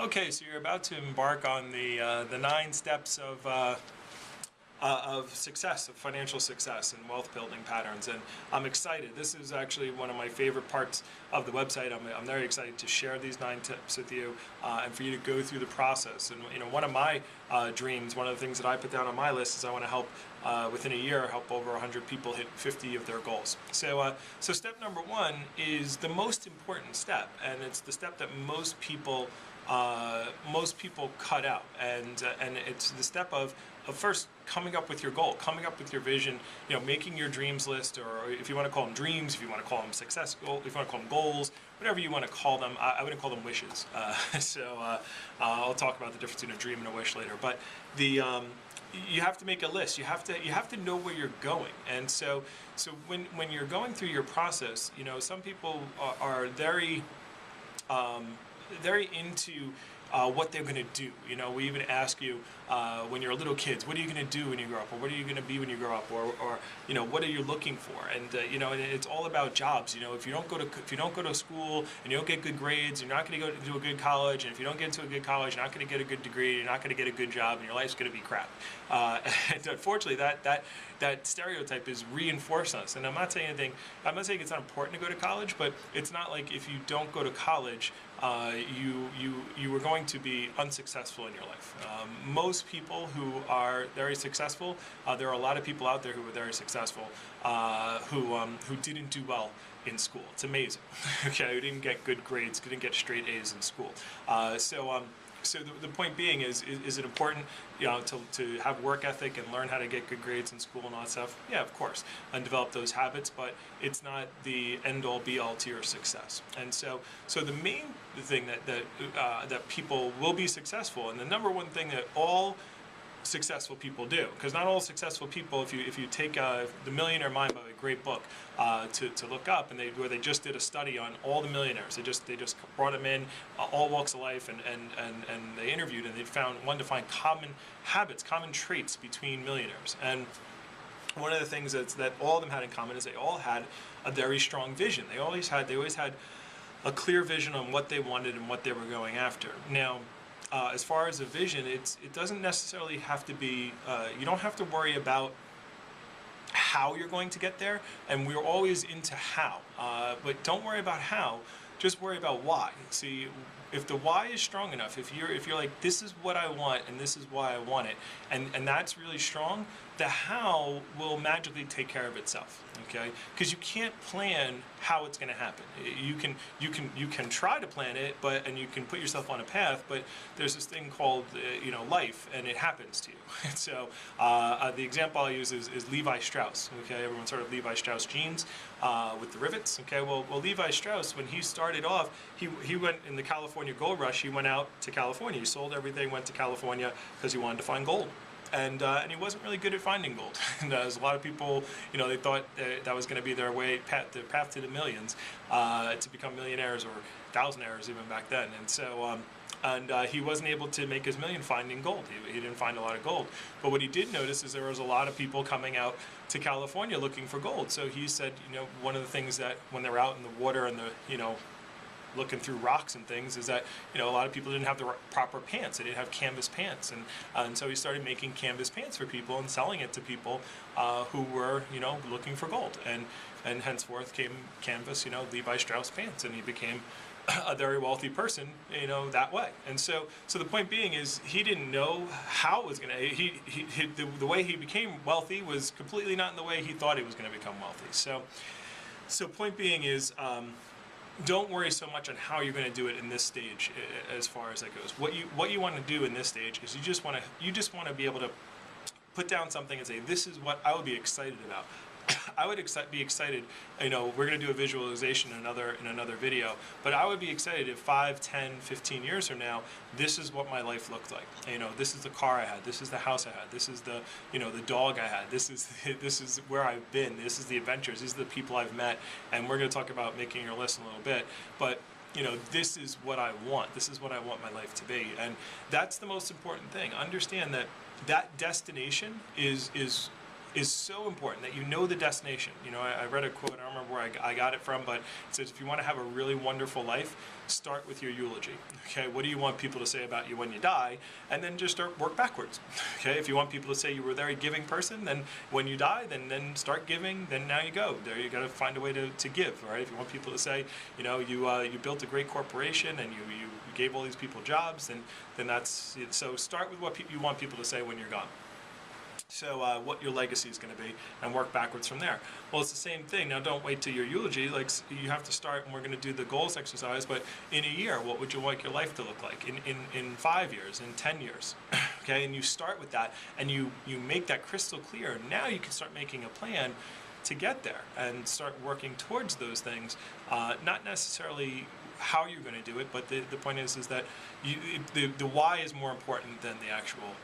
Okay, so you're about to embark on the 9 steps of success, of financial success and wealth building patterns, and I'm excited. This is actually one of my favorite parts of the website. I'm very excited to share these 9 tips with you, and for you to go through the process. And one of my dreams, one of the things that I put down on my list is I want to help within a year help over 100 people hit 50 of their goals. So step number 1 is the most important step, and it's the step that most people cut out, and it's the step of first coming up with your goal, coming up with your vision, making your dreams list, or if you want to call them dreams, if you want to call them success goals, if you want to call them goals, whatever you want to call them. I wouldn't call them wishes. I'll talk about the difference between a dream and a wish later. But you have to make a list. You have to know where you're going. And so when you're going through your process, some people are very into what they're going to do. We even ask you when you're little kids, what are you going to do when you grow up, or what are you going to be when you grow up, or what are you looking for? And and it's all about jobs. If you don't go to school and you don't get good grades, you're not going to go to a good college. And if you don't get into a good college, you're not going to get a good degree. You're not going to get a good job, and your life's going to be crap. And unfortunately, that stereotype is reinforced us. And I'm not saying it's not important to go to college, but it's not like if you don't go to college, you are going to be unsuccessful in your life. Most people who are very successful, there are a lot of people out there who are very successful who didn't do well in school. It's amazing. Okay, who didn't get good grades, didn't get straight A's in school. So the point being is it important, to have work ethic and learn how to get good grades in school and all that stuff? Yeah, of course, and develop those habits, but it's not the end-all be-all to your success. And so the main thing that people will be successful, and the number one thing that all successful people do, because not all successful people, if you take The Millionaire Mind, by a great book to look up, and where they just did a study on all the millionaires. They just brought them in, all walks of life, and they interviewed, and they wanted to find common habits, common traits between millionaires. And one of the things that all of them had in common is they all had a very strong vision. They always had a clear vision on what they wanted and what they were going after. Now, as far as a vision, it doesn't necessarily have to be, you don't have to worry about how you're going to get there, and we're always into how, but don't worry about how, just worry about why. See, if the why is strong enough, if you're like, this is what I want and this is why I want it, and that's really strong, the how will magically take care of itself. Okay, because you can't plan how it's going to happen. You can try to plan it, and you can put yourself on a path, but there's this thing called life, and it happens to you. So the example I'll use is Levi Strauss. Okay, everyone's heard of Levi Strauss jeans with the rivets. Okay, well Levi Strauss, when he started off, he went in the California gold rush. He went out to California. He sold everything, went to California because he wanted to find gold. And he wasn't really good at finding gold. And there's a lot of people, they thought that was going to be their path to the millions, to become millionaires or thousandaires even back then. And so, he wasn't able to make his million finding gold. He didn't find a lot of gold. But what he did notice is there was a lot of people coming out to California looking for gold. So he said, one of the things that when they're out in the water and looking through rocks and things, is that a lot of people didn't have the proper pants. They didn't have canvas pants, and so he started making canvas pants for people and selling it to people who were looking for gold, and henceforth came canvas Levi Strauss pants, and he became a very wealthy person that way. And so the point being is, he didn't know how it was going to, the way he became wealthy was completely not in the way he thought he was going to become wealthy. So point being is, don't worry so much on how you're going to do it in this stage, as far as that goes. What you want to do in this stage is you just want to be able to put down something and say, this is what I would be excited about. I would be excited, we're going to do a visualization in another video, but I would be excited if 5, 10, 15 years from now, this is what my life looked like. This is the car I had, this is the house I had, this is the dog I had, this is where I've been, this is the adventures, these are the people I've met, and we're going to talk about making your list in a little bit, but this is what I want. This is what I want my life to be, and that's the most important thing. Understand that destination is is so important, that you know the destination. You know, I read a quote, I don't remember where I got it from, but it says, if you want to have a really wonderful life, start with your eulogy. Okay, what do you want people to say about you when you die? And then just work backwards. Okay, if you want people to say you were a very giving person, then when you die, then start giving, then now you go. There you got to find a way to give, right? If you want people to say, you know, you built a great corporation and you gave all these people jobs, then that's it. So start with what you want people to say when you're gone. So what your legacy is going to be, and work backwards from there. Well, it's the same thing. Now, don't wait till your eulogy. Like, you have to start, and we're going to do the goals exercise, but in a year, what would you like your life to look like? In 5 years, in 10 years, okay? And you start with that, and you make that crystal clear. Now you can start making a plan to get there and start working towards those things, not necessarily how you're going to do it, but the point is that the why is more important than the actual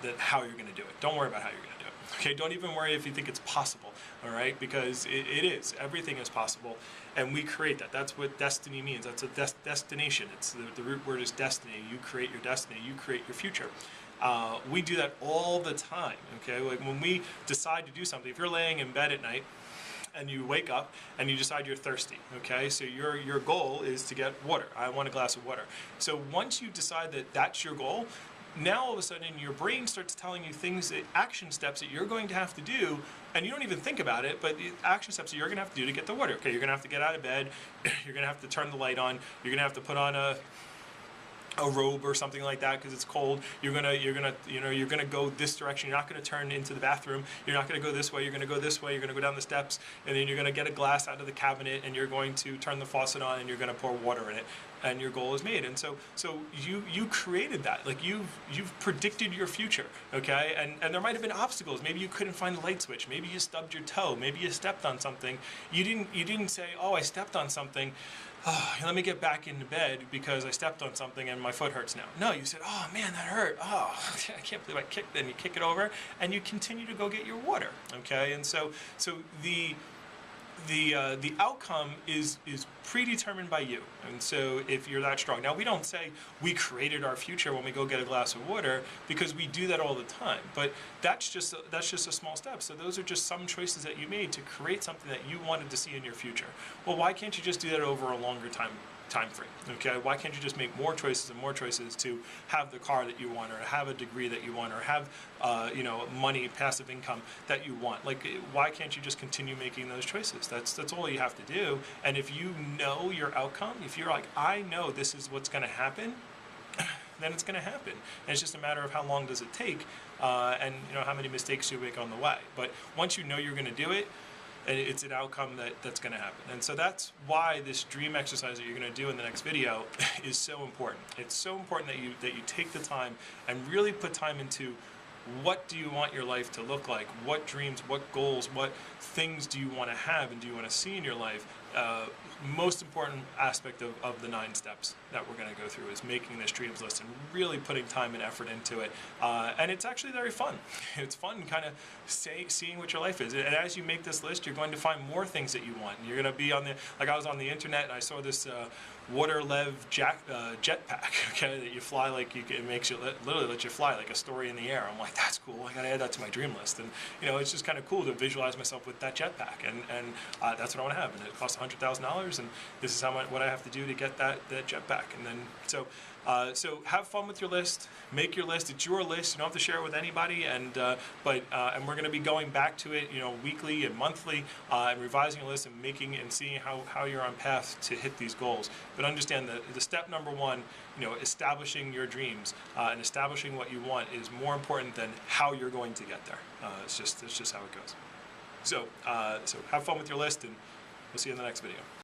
than how you're going to do it. Don't worry about how you're going to do it. Okay, don't even worry if you think it's possible. All right, because it is. Everything is possible, and we create that. That's what destiny means. That's a destination. It's the root word is destiny. You create your destiny. You create your future. We do that all the time. Okay, like when we decide to do something. If you're laying in bed at night and you wake up and you decide you're thirsty, okay? So your goal is to get water. I want a glass of water. So once you decide that that's your goal, now all of a sudden your brain starts telling you things, action steps that you're going to have to do, and you don't even think about it, but the action steps that you're going to have to do to get the water. Okay, you're going to have to get out of bed, you're going to have to turn the light on, you're going to have to put on a robe or something like that because it's cold. You're gonna go this direction. You're not gonna turn into the bathroom. You're not gonna go this way. You're gonna go this way. You're gonna go down the steps, and then you're gonna get a glass out of the cabinet, and you're going to turn the faucet on, and you're gonna pour water in it, and your goal is made. And so you created that. Like you've predicted your future, okay? And there might have been obstacles. Maybe you couldn't find the light switch. Maybe you stubbed your toe. Maybe you stepped on something. You didn't say, oh, I stepped on something. Oh, let me get back into bed because I stepped on something and my foot hurts now. No, you said, oh man, that hurt. Oh, I can't believe I kicked. Then you kick it over and you continue to go get your water. Okay, and so the outcome is predetermined by you. And so if you're that strong. Now, we don't say we created our future when we go get a glass of water, because we do that all the time. But that's just a small step. So those are just some choices that you made to create something that you wanted to see in your future. Well, why can't you just do that over a longer time frame? Okay, why can't you just make more choices and more choices to have the car that you want, or have a degree that you want, or have money, passive income that you want? Like, why can't you just continue making those choices? That's all you have to do. And if you know your outcome, if you're like, I know this is what's going to happen, then it's going to happen. And it's just a matter of how long does it take, and how many mistakes you make on the way. But once you know you're going to do it, it's an outcome that's going to happen. And so that's why this dream exercise that you're going to do in the next video is so important. It's so important that you take the time and really put time into what do you want your life to look like? What dreams, what goals, what things do you want to have and do you want to see in your life? Most important aspect of the 9 steps that we're going to go through is making this dreams list and really putting time and effort into it. And it's actually very fun. It's fun kind of seeing what your life is. And as you make this list, you're going to find more things that you want. And you're going to be like I was on the internet and I saw this Waterlev jetpack, okay, that you fly like it makes you literally lets you fly like a story in the air. I'm like, that's cool. I gotta add that to my dream list. And it's just kind of cool to visualize myself with that jetpack, and that's what I want to have. And it costs $100,000, and this is what I have to do to get that jetpack. And then so have fun with your list. Make your list. It's your list. You don't have to share it with anybody. And we're going to be going back to it, weekly and monthly, and revising your list and seeing how you're on path to hit these goals. But understand that the step number 1, establishing your dreams and establishing what you want is more important than how you're going to get there. It's just how it goes. So have fun with your list, and we'll see you in the next video.